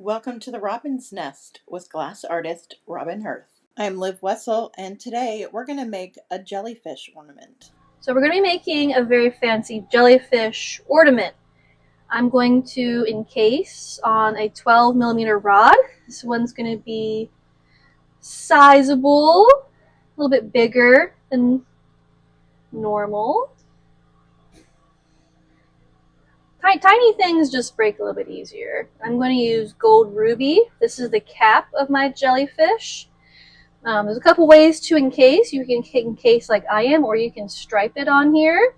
Welcome to the Robin's Nest with glass artist Robin Hoerth. I'm Liv Wessel, and today we're going to make a jellyfish ornament. So we're going to be making a very fancy jellyfish ornament. I'm going to encase on a 12mm rod. This one's going to be sizable, a little bit bigger than normal. Tiny things just break a little bit easier. I'm going to use gold ruby. This is the cap of my jellyfish. There's a couple ways to encase. You can encase like I am, or you can stripe it on here.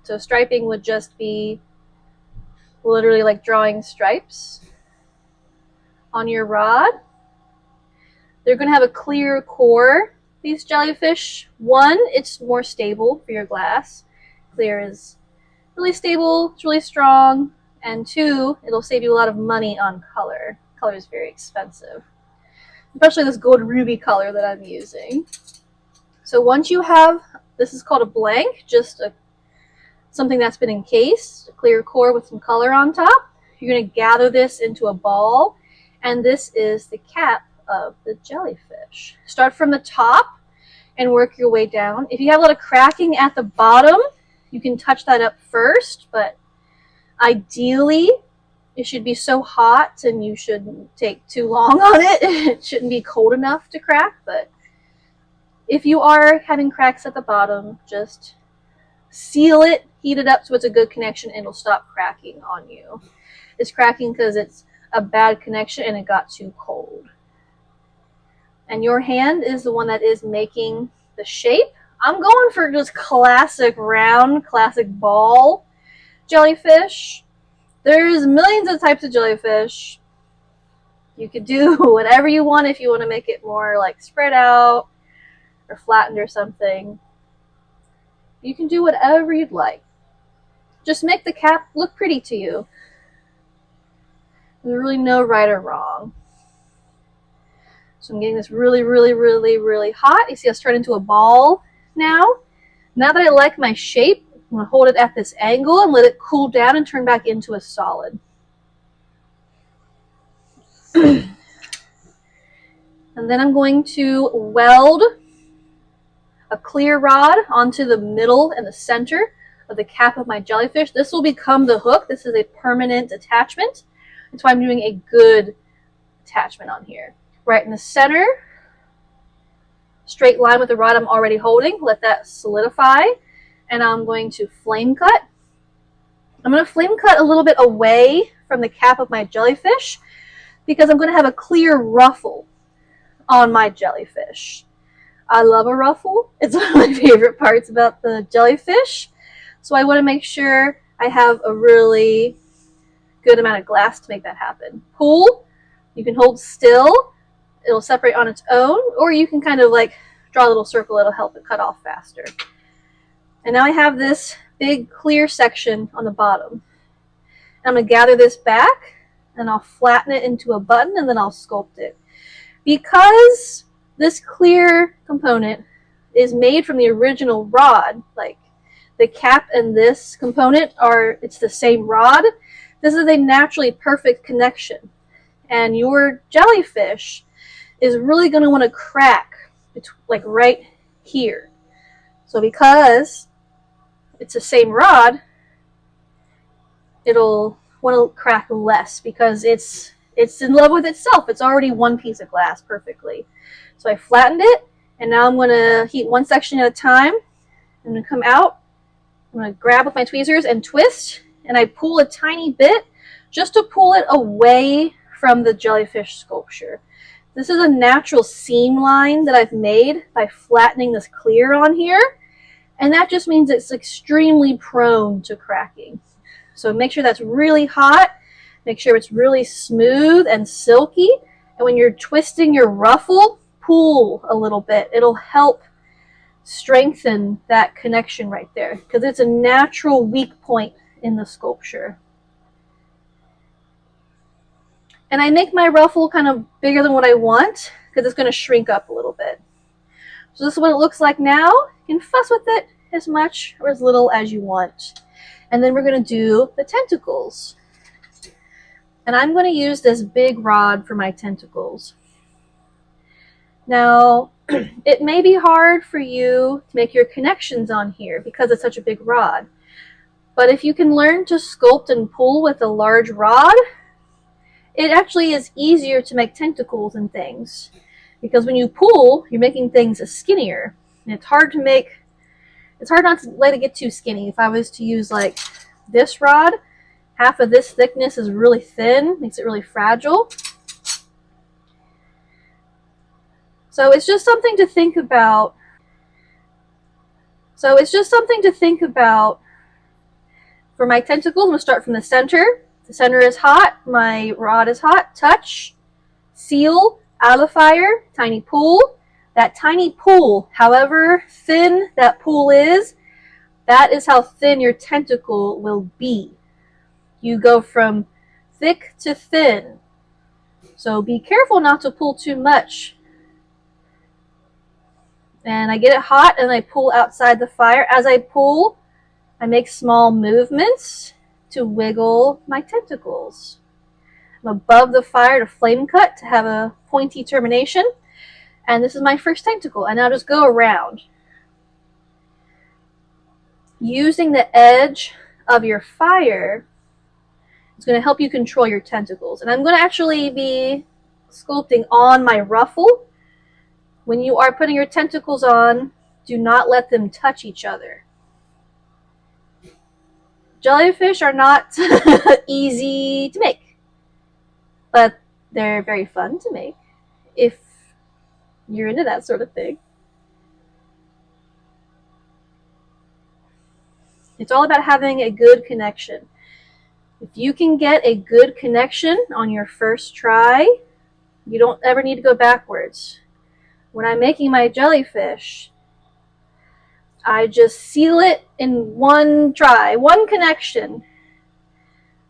So striping would just be literally like drawing stripes on your rod. They're going to have a clear core, these jellyfish. One, it's more stable for your glass. Clear is really stable, it's really strong. And two, it'll save you a lot of money on color. Color is very expensive, especially this gold ruby color that I'm using. So once you have, this is called a blank, just something that's been encased, a clear core with some color on top. You're going to gather this into a ball, and this is the cap of the jellyfish. Start from the top and work your way down. If you have a lot of cracking at the bottom, you can touch that up first, but ideally it should be so hot and you shouldn't take too long on it. It shouldn't be cold enough to crack, but if you are having cracks at the bottom, just seal it, heat it up so it's a good connection, and it'll stop cracking on you. It's cracking because it's a bad connection and it got too cold. And your hand is the one that is making the shape. I'm going for just classic round, classic ball jellyfish. There's millions of types of jellyfish. You could do whatever you want if you want to make it more like spread out or flattened or something. You can do whatever you'd like. Just make the cap look pretty to you. There's really no right or wrong. So I'm getting this really, really, really, really hot. You see it's turned into a ball now. Now that I like my shape, I'm going to hold it at this angle and let it cool down and turn back into a solid. And then I'm going to weld a clear rod onto the middle and the center of the cap of my jellyfish. This will become the hook. This is a permanent attachment. That's why I'm doing a good attachment on here. Right in the center, straight line with the rod I'm already holding. Let that solidify. And I'm going to flame cut. I'm going to flame cut a little bit away from the cap of my jellyfish because I'm going to have a clear ruffle on my jellyfish. I love a ruffle. It's one of my favorite parts about the jellyfish. So I want to make sure I have a really good amount of glass to make that happen. Pull. You can hold still. It'll separate on its own, or you can kind of like draw a little circle. It'll help it cut off faster. And now I have this big clear section on the bottom. And I'm going to gather this back, and I'll flatten it into a button, and then I'll sculpt it. Because this clear component is made from the original rod, like the cap and this component it's the same rod, this is a naturally perfect connection. And your jellyfish is really going to want to crack like right here. So because it's the same rod, it'll want to crack less because it's in love with itself. It's already one piece of glass perfectly. So I flattened it, and now I'm going to heat one section at a time. I'm going to come out, I'm going to grab with my tweezers and twist, and I pull a tiny bit just to pull it away from the jellyfish sculpture. This is a natural seam line that I've made by flattening this clear on here, and that just means it's extremely prone to cracking. So make sure that's really hot, make sure it's really smooth and silky, and when you're twisting your ruffle, pull a little bit. It'll help strengthen that connection right there because it's a natural weak point in the sculpture. And I make my ruffle kind of bigger than what I want because it's going to shrink up a little bit. So this is what it looks like now. You can fuss with it as much or as little as you want. And then we're going to do the tentacles. And I'm going to use this big rod for my tentacles. Now, it may be hard for you to make your connections on here because it's such a big rod. But if you can learn to sculpt and pull with a large rod, it actually is easier to make tentacles and things. Because when you pull, you're making things skinnier. And it's hard not to let it get too skinny. If I was to use like this rod, half of this thickness is really thin, makes it really fragile. So it's just something to think about. For my tentacles, I'm going to start from the center. The center is hot, my rod is hot. Touch, seal, out of the fire, tiny pull. That tiny pull, however thin that pull is, that is how thin your tentacle will be. You go from thick to thin. So be careful not to pull too much. And I get it hot and I pull outside the fire. As I pull, I make small movements to wiggle my tentacles. I'm above the fire to flame cut to have a pointy termination. And this is my first tentacle. And I'll just go around. Using the edge of your fire is going to help you control your tentacles. And I'm going to actually be sculpting on my ruffle. When you are putting your tentacles on, do not let them touch each other. Jellyfish are not easy to make, but they're very fun to make if you're into that sort of thing. It's all about having a good connection. If you can get a good connection on your first try, you don't ever need to go backwards. When I'm making my jellyfish, I just seal it in one try, one connection.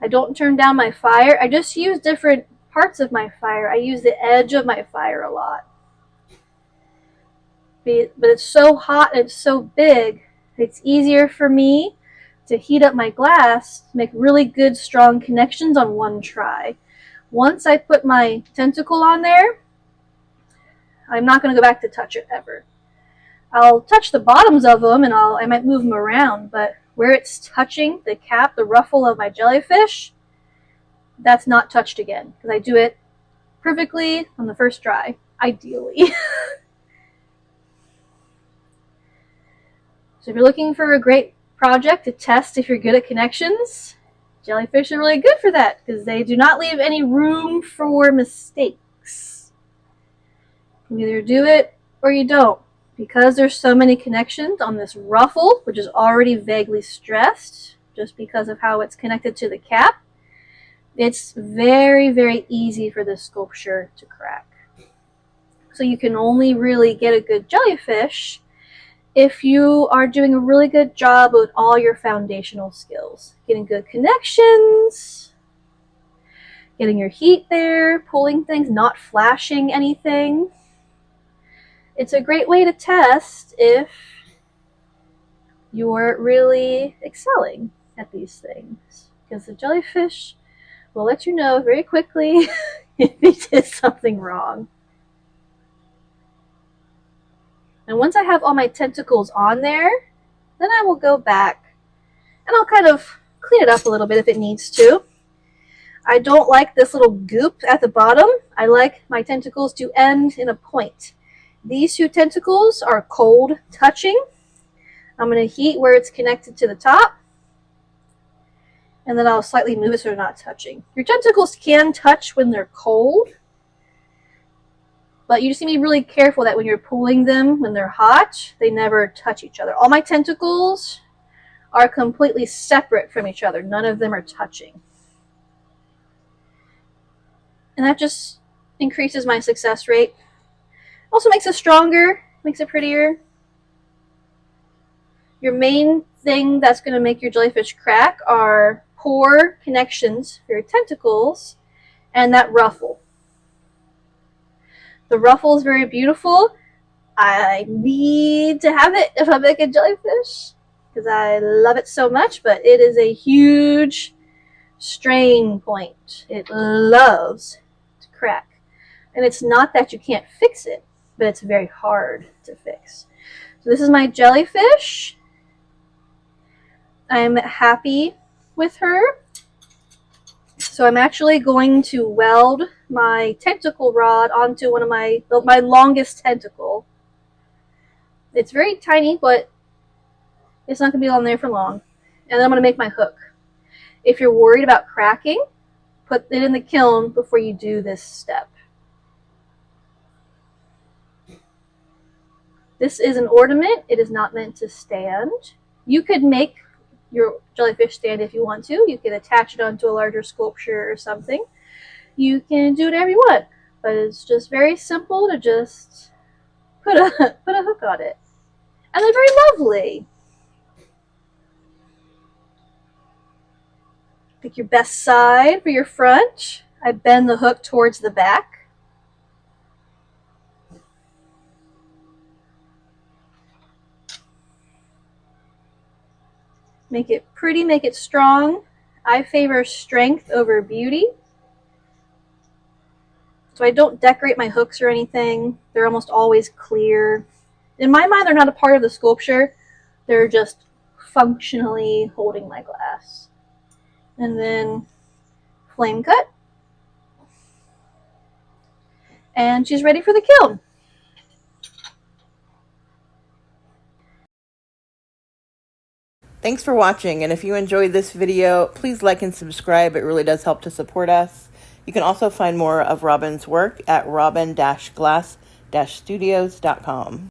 I don't turn down my fire. I just use different parts of my fire. I use the edge of my fire a lot. But it's so hot and it's so big, it's easier for me to heat up my glass to make really good, strong connections on one try. Once I put my tentacle on there, I'm not going to go back to touch it ever. I'll touch the bottoms of them and I might move them around, but where it's touching the cap, the ruffle of my jellyfish, that's not touched again because I do it perfectly on the first try, ideally. So if you're looking for a great project to test if you're good at connections, jellyfish are really good for that because they do not leave any room for mistakes. You either do it or you don't. Because there's so many connections on this ruffle, which is already vaguely stressed just because of how it's connected to the cap, it's very, very easy for this sculpture to crack. So you can only really get a good jellyfish if you are doing a really good job with all your foundational skills. Getting good connections, getting your heat there, pulling things, not flashing anything. It's a great way to test if you're really excelling at these things. Because the jellyfish will let you know very quickly if you did something wrong. And once I have all my tentacles on there, then I will go back and I'll kind of clean it up a little bit if it needs to. I don't like this little goop at the bottom. I like my tentacles to end in a point. These two tentacles are cold touching. I'm going to heat where it's connected to the top. And then I'll slightly move it so they're not touching. Your tentacles can touch when they're cold. But you just need to be really careful that when you're pulling them, when they're hot, they never touch each other. All my tentacles are completely separate from each other. None of them are touching. And that just increases my success rate. Also makes it stronger, makes it prettier. Your main thing that's going to make your jellyfish crack are poor connections for your tentacles and that ruffle. The ruffle is very beautiful. I need to have it if I make a jellyfish because I love it so much, but it is a huge strain point. It loves to crack. And it's not that you can't fix it, but it's very hard to fix. So this is my jellyfish. I'm happy with her. So I'm actually going to weld my tentacle rod onto one of my longest tentacle. It's very tiny, but it's not going to be on there for long. And then I'm going to make my hook. If you're worried about cracking, put it in the kiln before you do this step. This is an ornament. It is not meant to stand. You could make your jellyfish stand if you want to. You can attach it onto a larger sculpture or something. You can do whatever you want, but it's just very simple to just put a hook on it. And they're very lovely. Pick your best side for your front. I bend the hook towards the back. Make it pretty, make it strong. I favor strength over beauty. So I don't decorate my hooks or anything. They're almost always clear. In my mind, they're not a part of the sculpture. They're just functionally holding my glass. And then flame cut. And she's ready for the kiln. Thanks for watching, and if you enjoyed this video, please like and subscribe. It really does help to support us. You can also find more of Robin's work at robin-glass-studios.com.